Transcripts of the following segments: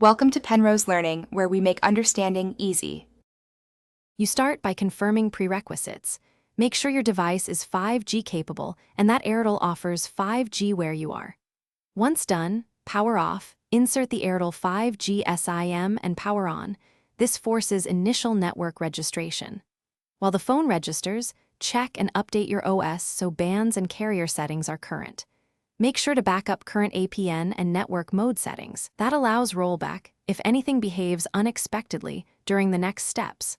Welcome to Penrose Learning, where we make understanding easy. You start by confirming prerequisites. Make sure your device is 5G capable and that Airtel offers 5G where you are. Once done, power off, insert the Airtel 5G SIM and power on. This forces initial network registration. While the phone registers, check and update your OS so bands and carrier settings are current. Make sure to back up current APN and network mode settings. That allows rollback if anything behaves unexpectedly during the next steps.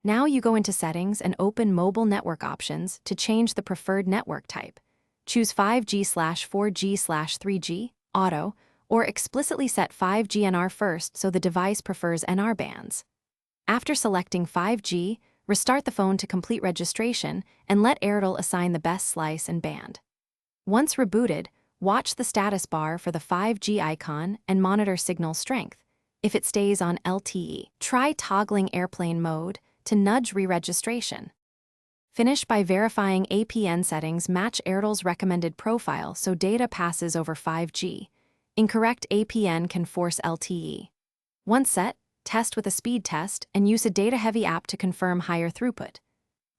Now you go into Settings and open Mobile Network Options to change the preferred network type. Choose 5G/4G/3G, Auto, or explicitly set 5G NR first so the device prefers NR bands. After selecting 5G, restart the phone to complete registration and let Airtel assign the best slice and band. Once rebooted, watch the status bar for the 5G icon and monitor signal strength. If it stays on LTE, try toggling airplane mode to nudge re-registration. Finish by verifying APN settings match Airtel's recommended profile so data passes over 5G. Incorrect APN can force LTE. Once set, test with a speed test and use a data-heavy app to confirm higher throughput.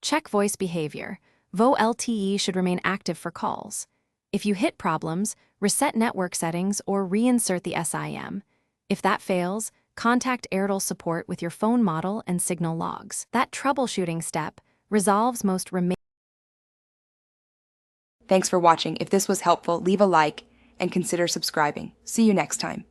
Check voice behavior. VO LTE should remain active for calls. If you hit problems, reset network settings or reinsert the SIM. If that fails, contact Airtel support with your phone model and signal logs. That troubleshooting step resolves most remaining. Thanks for watching. If this was helpful, leave a like and consider subscribing. See you next time.